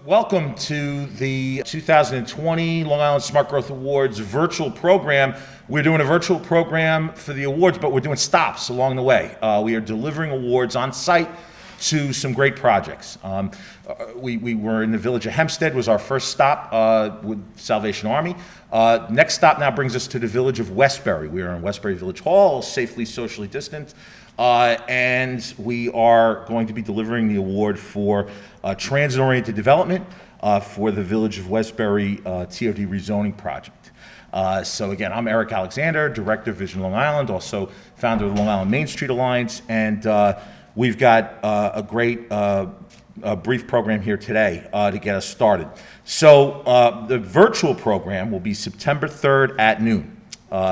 Welcome to the 2020 Long Island Smart Growth Awards virtual program. We're doing a virtual program for the awards, but we're doing stops along the way. We are delivering awards on site to some great projects. We were in the village of Hempstead, was our first stop with Salvation Army. Next stop now brings us to the village of Westbury. We are in Westbury Village Hall, safely socially distant. And we are going to be delivering the award for transit-oriented development for the Village of Westbury TOD rezoning project. So again, I'm Eric Alexander, Director of Vision Long Island, also founder of the Long Island Main Street Alliance, and we've got a great brief program here today to get us started. So the virtual program will be September 3rd at noon.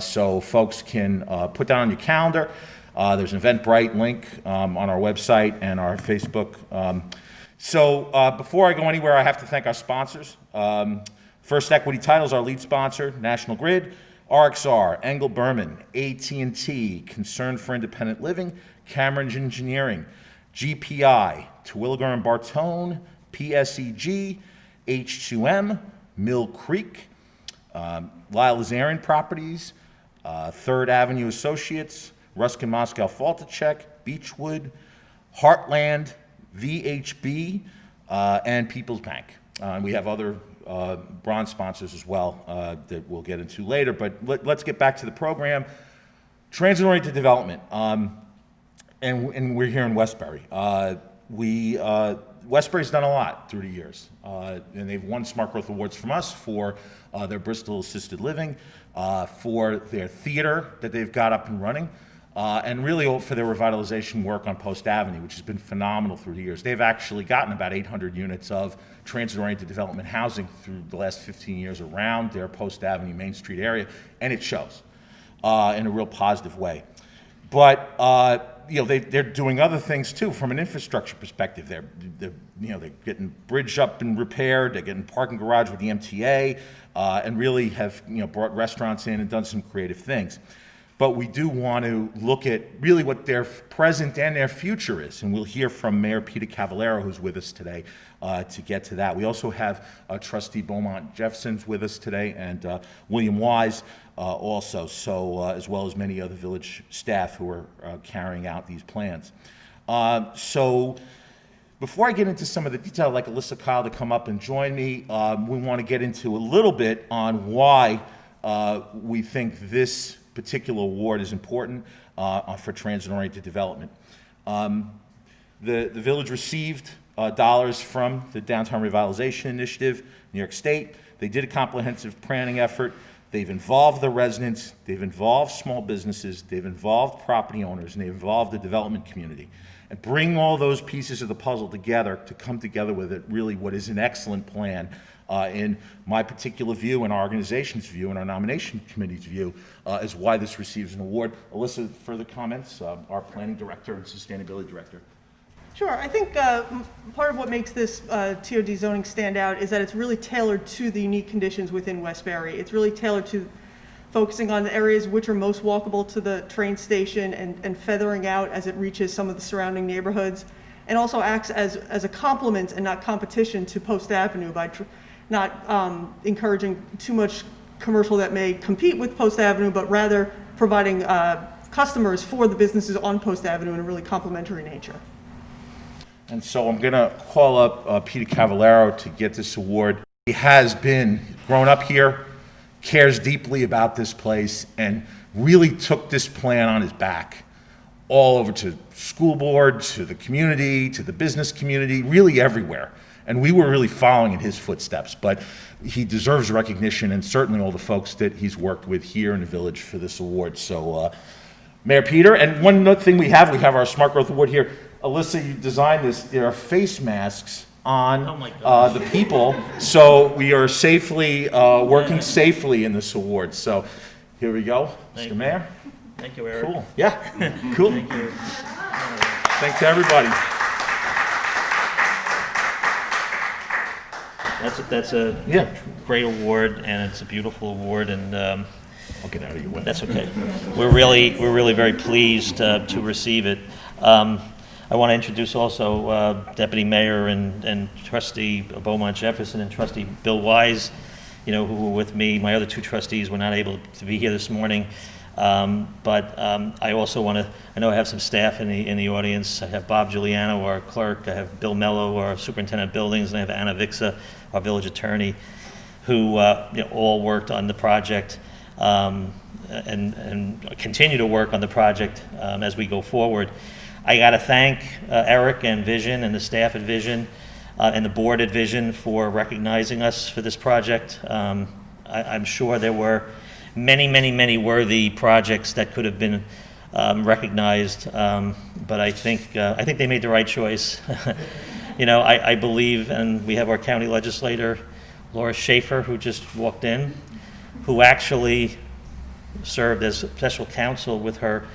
So folks can put that on your calendar. There's an Eventbrite link on our website and our Facebook. So before I go anywhere, I have to thank our sponsors. First Equity Title is our lead sponsor, National Grid, RXR, Engel Berman, AT&T, Concern for Independent Living, Cameron Engineering, GPI, Terwilliger and Bartone, PSEG, H2M, Mill Creek, Lyle Lazarian Properties, Third Avenue Associates, Ruskin Moscow Faltacek, Beechwood, Heartland, VHB, and People's Bank. We have other bronze sponsors as well that we'll get into later, but let's get back to the program. Transit-oriented development, and we're here in Westbury. Westbury's done a lot through the years, and they've won Smart Growth Awards from us for their Bristol Assisted Living, for their theater that they've got up and running, and really for their revitalization work on Post Avenue, which has been phenomenal through the years. They've actually gotten about 800 units of transit-oriented development housing through the last 15 years around their Post Avenue Main Street area, and it shows in a real positive way. But they're doing other things too from an infrastructure perspective. They're getting bridge up and repaired. They're getting parking garage with the MTA, and really have brought restaurants in and done some creative things. But we do want to look at really what their present and their future is, and we'll hear from Mayor Peter Cavallaro, who's with us today, to get to that. We also have Trustee Beaumont Jefferson's with us today, and William Wise also, so as well as many other village staff who are carrying out these plans. So before I get into some of the detail, I'd like Alyssa Kyle to come up and join me. We want to get into a little bit on why we think this particular award is important for transit-oriented development. The village received dollars from the Downtown Revitalization Initiative, New York State. They did a comprehensive planning effort. They've involved the residents, they've involved small businesses, they've involved property owners, and they've involved the development community. And bring all those pieces of the puzzle together to come together with it, really what is an excellent plan in my particular view, and our organization's view, and our nomination committee's view, is why this receives an award. Alyssa, further comments, our planning director and sustainability director. Sure. I think part of what makes this TOD zoning stand out is that it's really tailored to the unique conditions within Westbury. It's really tailored to focusing on the areas which are most walkable to the train station and feathering out as it reaches some of the surrounding neighborhoods, and also acts as a complement and not competition to Post Avenue by not encouraging too much commercial that may compete with Post Avenue, but rather providing customers for the businesses on Post Avenue in a really complementary nature. And so I'm going to call up Peter Cavallaro to get this award. He has been grown up here, cares deeply about this place, and really took this plan on his back all over to school board, to the community, to the business community, really everywhere. And we were really following in his footsteps, but he deserves recognition, and certainly all the folks that he's worked with here in the village for this award. So Mayor Peter, and one other thing we have our Smart Growth Award here. Alyssa, you designed this. There are face masks on the people, so we are safely working safely in this award. So here we go, Mr. Mayor. Thank you, Eric. Cool. Yeah. Cool. Thank you. Thanks to everybody. That's a great award, and it's a beautiful award, and I'll get out of your way. that's okay. We're really very pleased to receive it. I want to introduce also Deputy Mayor and Trustee Beaumont Jefferson and Trustee Bill Wise, who were with me. My other two trustees were not able to be here this morning. But I also want to, I know I have some staff in the audience. I have Bob Giuliano, our clerk. I have Bill Mello, our superintendent of buildings, and I have Anna Vixa, our village attorney, who all worked on the project and continue to work on the project as we go forward. I got to thank Eric and Vision and the staff at Vision and the board at Vision for recognizing us for this project. I'm sure there were many worthy projects that could have been recognized, but I think they made the right choice. I believe, and we have our county legislator, Laura Schaefer, who just walked in, who actually served as special counsel with her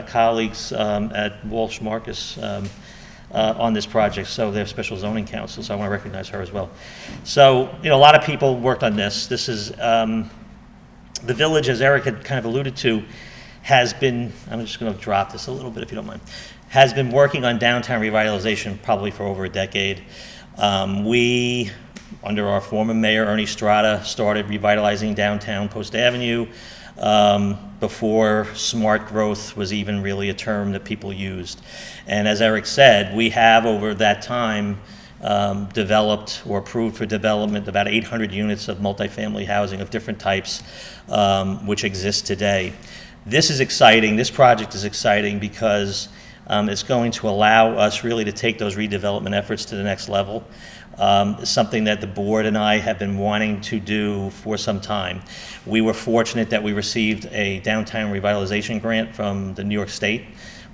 colleagues at Walsh Marcus on this project, so they're special zoning counsel, so I want to recognize her as well. So, a lot of people worked on this. This is, the village, as Eric had kind of alluded to, has been, I'm just going to drop this a little bit if you don't mind, has been working on downtown revitalization probably for over a decade. We, under our former mayor, Ernie Strada, started revitalizing downtown Post Avenue before smart growth was even really a term that people used. And as Eric said, we have over that time developed or approved for development about 800 units of multifamily housing of different types, which exist today. This is exciting. This project is exciting because it's going to allow us really to take those redevelopment efforts to the next level. Something that the board and I have been wanting to do for some time. We were fortunate that we received a downtown revitalization grant from the New York State.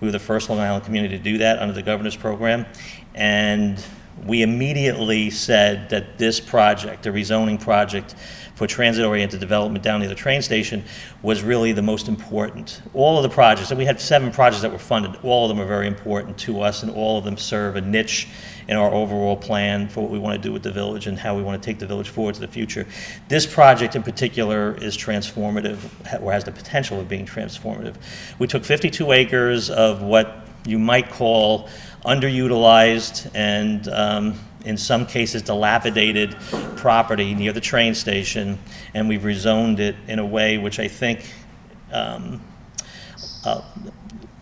We were the first Long Island community to do that under the governor's program. And we immediately said that this project, the rezoning project for transit-oriented development down near the train station, was really the most important. All of the projects, and we had 7 projects that were funded, all of them are very important to us, and all of them serve a niche in our overall plan for what we want to do with the village and how we want to take the village forward to the future. This project in particular is transformative, or has the potential of being transformative. We took 52 acres of what you might call underutilized and in some cases dilapidated property near the train station, and we've rezoned it in a way which I think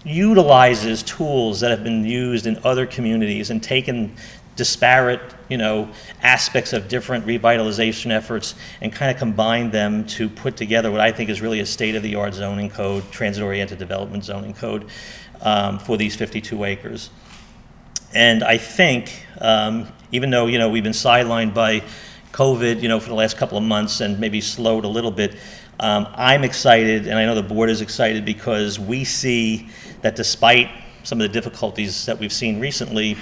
utilizes tools that have been used in other communities and taken disparate, aspects of different revitalization efforts and kind of combined them to put together what I think is really a state-of-the-art zoning code, transit-oriented development zoning code for these 52 acres. And I think, even though, we've been sidelined by COVID, for the last couple of months and maybe slowed a little bit, I'm excited, and I know the board is excited, because we see that despite some of the difficulties that we've seen recently,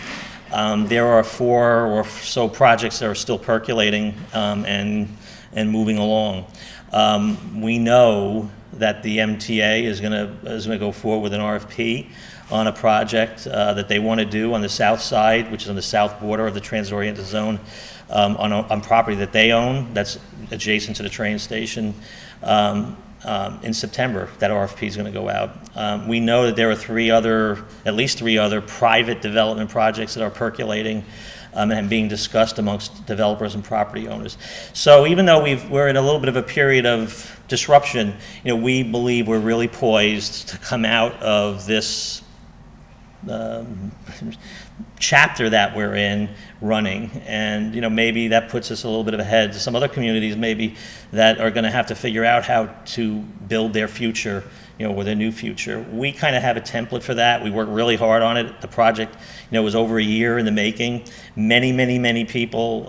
there are 4 or so projects that are still percolating and moving along. We know that the MTA is going to go forward with an RFP on a project that they want to do on the south side, which is on the south border of the transit-oriented zone, on property that they own that's adjacent to the train station. In September, that RFP is going to go out. We know that there are at least three other private development projects that are percolating and being discussed amongst developers and property owners. So even though we're in a little bit of a period of disruption, we believe we're really poised to come out of this chapter that we're in running, and maybe that puts us a little bit ahead to some other communities maybe that are going to have to figure out how to build their future, with a new future. We kind of have a template for that. We worked really hard on it. The project, was over a year in the making. Many people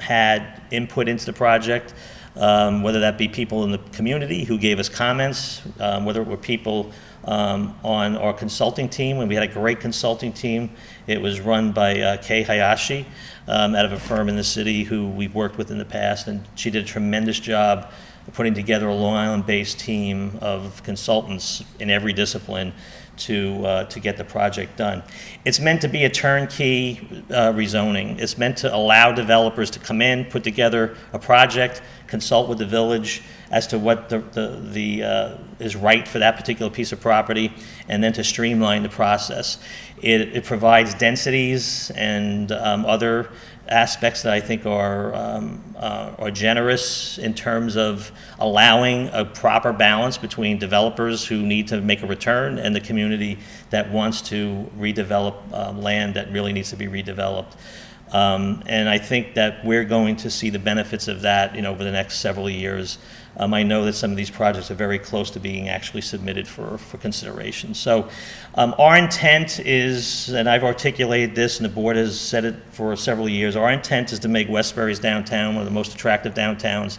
had input into the project, whether that be people in the community who gave us comments, whether it were people on our consulting team, and we had a great consulting team. It was run by Kay Hayashi out of a firm in the city who we've worked with in the past, and she did a tremendous job of putting together a Long Island-based team of consultants in every discipline to get the project done. It's meant to be a turnkey rezoning. It's meant to allow developers to come in, put together a project, consult with the village as to what is right for that particular piece of property, and then to streamline the process. It provides densities and other aspects that I think are generous in terms of allowing a proper balance between developers who need to make a return and the community that wants to redevelop land that really needs to be redeveloped. And I think that we're going to see the benefits of that, over the next several years. I know that some of these projects are very close to being actually submitted for consideration. So our intent is, and I've articulated this, and the board has said it for several years, our intent is to make Westbury's downtown one of the most attractive downtowns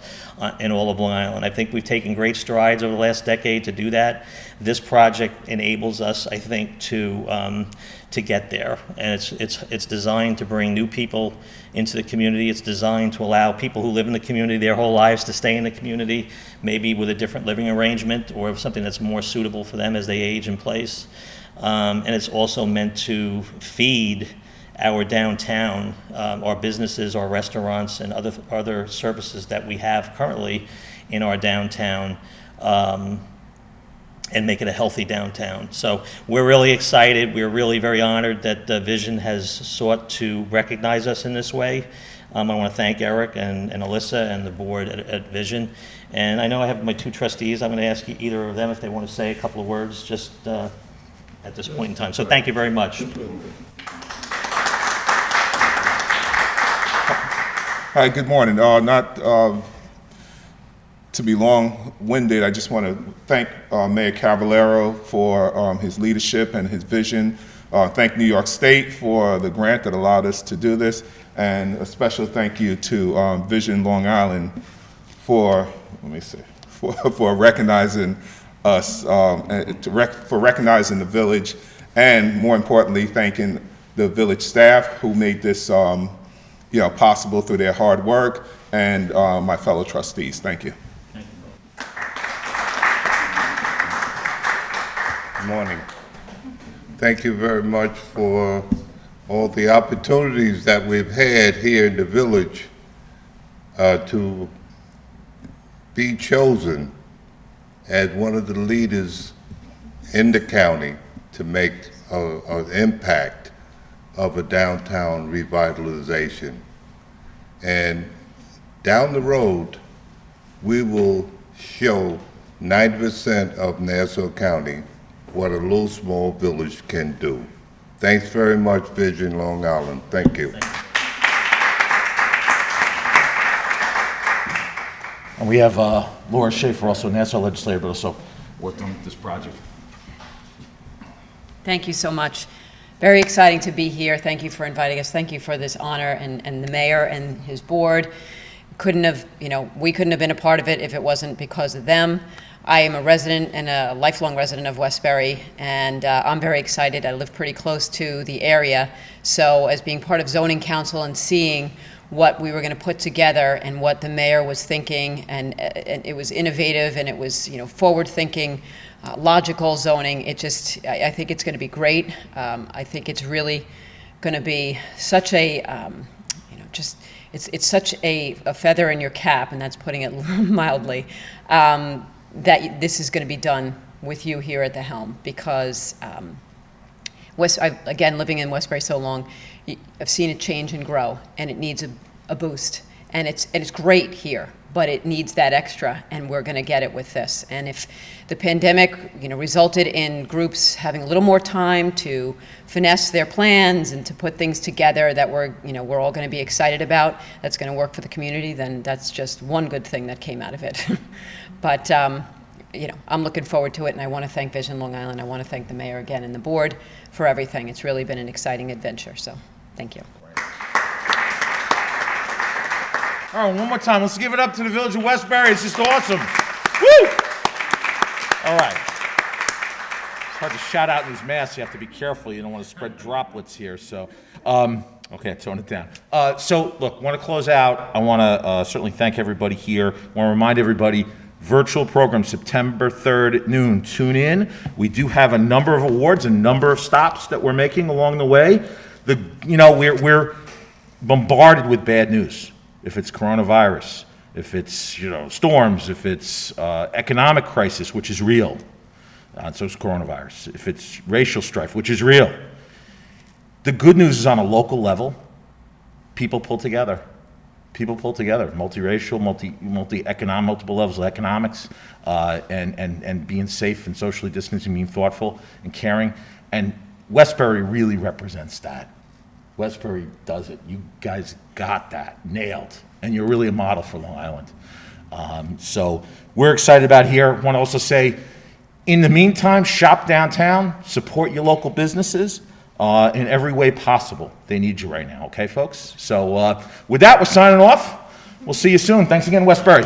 in all of Long Island. I think we've taken great strides over the last decade to do that. This project enables us, I think, to get there. And it's designed to bring new people into the community. It's designed to allow people who live in the community their whole lives to stay in the community, maybe with a different living arrangement or something that's more suitable for them as they age in place. And it's also meant to feed our downtown, our businesses, our restaurants, and other services that we have currently in our downtown, and make it a healthy downtown. So we're really excited. We're really very honored that Vision has sought to recognize us in this way. I want to thank Eric and Alyssa and the board at Vision. And I know I have my two trustees. I'm going to ask either of them if they want to say a couple of words just at this point in time. So thank you very much. Hi, good morning. Not to be long-winded, I just want to thank Mayor Cavallaro for his leadership and his vision. Thank New York State for the grant that allowed us to do this, and a special thank you to Vision Long Island for recognizing us, for recognizing the village, and more importantly, thanking the village staff who made this possible through their hard work, and my fellow trustees. Thank you. Good morning. Thank you very much for all the opportunities that we've had here in the village to be chosen as one of the leaders in the county to make an impact of a downtown revitalization. And down the road, we will show 90% of Nassau County what a little small village can do. Thanks very much, Vision Long Island. Thank you. And we have Laura Schaefer, also Nassau legislator, but also worked on this project. Thank you so much. Very exciting to be here. Thank you for inviting us. Thank you for this honor, and the mayor and his board. We couldn't have been a part of it if it wasn't because of them. I am a resident and a lifelong resident of Westbury, and I'm very excited. I live pretty close to the area, so as being part of zoning council and seeing what we were going to put together and what the mayor was thinking, and it was innovative and it was forward-thinking, logical zoning. I think it's going to be great. I think it's really going to be such a it's such a feather in your cap, and that's putting it mildly, that this is going to be done with you here at the helm, because again, living in Westbury so long, I've seen it change and grow, and it needs a boost, and it's great here, but it needs that extra, and we're going to get it with this. And if the pandemic, resulted in groups having a little more time to finesse their plans and to put things together that we're all going to be excited about, that's going to work for the community, then that's just one good thing that came out of it. But I'm looking forward to it, and I want to thank Vision Long Island. I want to thank the mayor again and the board for everything. It's really been an exciting adventure, so thank you. All right, one more time. Let's give it up to the village of Westbury. It's just awesome. Woo! All right. It's hard to shout out in these masks. You have to be careful. You don't want to spread droplets here. So, okay, tone it down. So, look, want to close out. I want to certainly thank everybody here. Want to remind everybody, virtual program September 3rd at noon. Tune in. We do have a number of awards, a number of stops that we're making along the way. We're bombarded with bad news. If it's coronavirus, if it's storms, if it's economic crisis, which is real, so it's coronavirus. If it's racial strife, which is real, The good news is on a local level, people pull together. People pull together, multiracial, multi-economic, multiple levels of economics, and being safe and socially distancing, being thoughtful and caring. And Westbury really represents that. Westbury does it. You guys got that nailed, and you're really a model for Long Island. So we're excited about here. Want to also say, in the meantime, shop downtown, support your local businesses in every way possible. They need you right now, okay, folks? So with that, we're signing off. We'll see you soon. Thanks again, Westbury.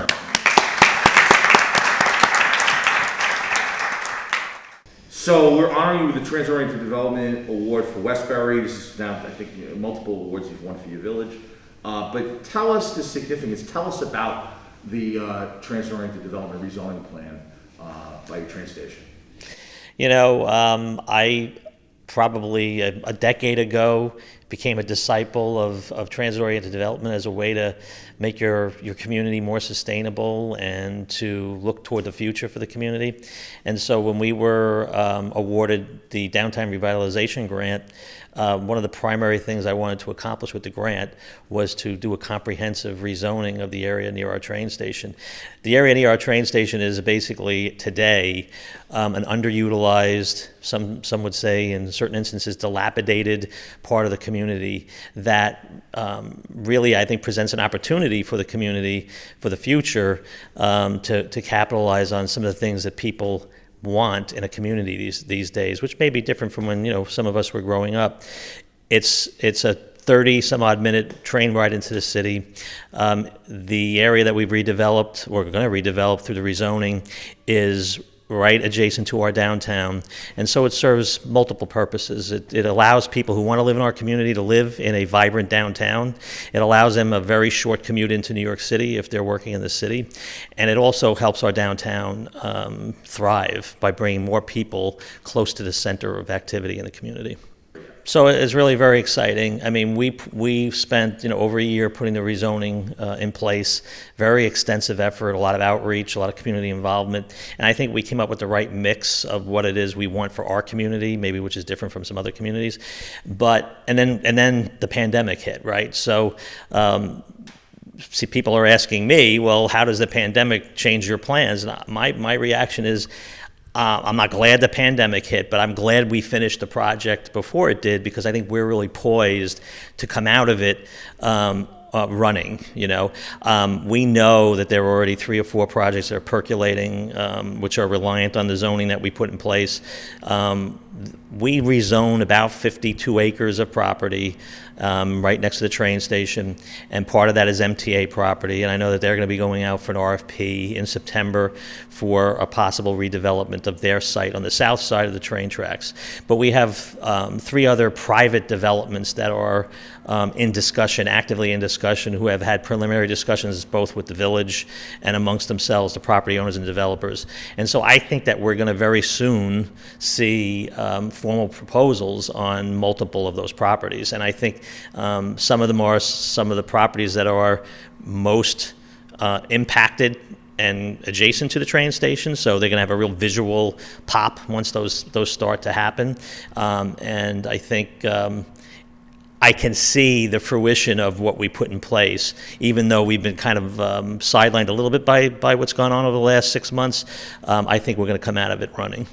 So we're honoring you with the Trans-Oriented Development Award for Westbury. This is now, I think, multiple awards you've won for your village. But tell us the significance. Tell us about the Trans-Oriented Development rezoning plan by your train station. You know, I probably a decade ago became a disciple of transit-oriented development as a way to make your community more sustainable and to look toward the future for the community. And so when we were awarded the Downtown Revitalization Grant, one of the primary things I wanted to accomplish with the grant was to do a comprehensive rezoning of the area near our train station. The area near our train station is basically today an underutilized, some would say in certain instances dilapidated part of the community that really I think presents an opportunity for the community for the future to capitalize on some of the things that people want in a community these days, which may be different from when some of us were growing up. It's a 30 some odd minute train ride into the city. The area that we've redeveloped, or going to redevelop through the rezoning, is right adjacent to our downtown, and so it serves multiple purposes. It allows people who want to live in our community to live in a vibrant downtown. It allows them a very short commute into New York City if they're working in the city, and it also helps our downtown thrive by bringing more people close to the center of activity in the community. So it's really very exciting. I mean, we spent over a year putting the rezoning in place. Very extensive effort, a lot of outreach, a lot of community involvement, and I think we came up with the right mix of what it is we want for our community, maybe which is different from some other communities. But and then the pandemic hit, right? So. See, people are asking me, well, how does the pandemic change your plans? And my reaction is, I'm not glad the pandemic hit, but I'm glad we finished the project before it did, because I think we're really poised to come out of it running. We know that there are already 3 or 4 projects that are percolating, which are reliant on the zoning that we put in place. We rezone about 52 acres of property right next to the train station, and part of that is MTA property, and I know that they're going to be going out for an RFP in September for a possible redevelopment of their site on the south side of the train tracks. But we have 3 other private developments that are in discussion, actively in discussion, who have had preliminary discussions both with the village and amongst themselves, the property owners and developers. And so I think that we're going to very soon see formal proposals on multiple of those properties. And I think some of them are some of the properties that are most impacted and adjacent to the train station, so they're going to have a real visual pop once those start to happen. And I think I can see the fruition of what we put in place, even though we've been kind of sidelined a little bit by what's gone on over the last 6 months. I think we're going to come out of it running.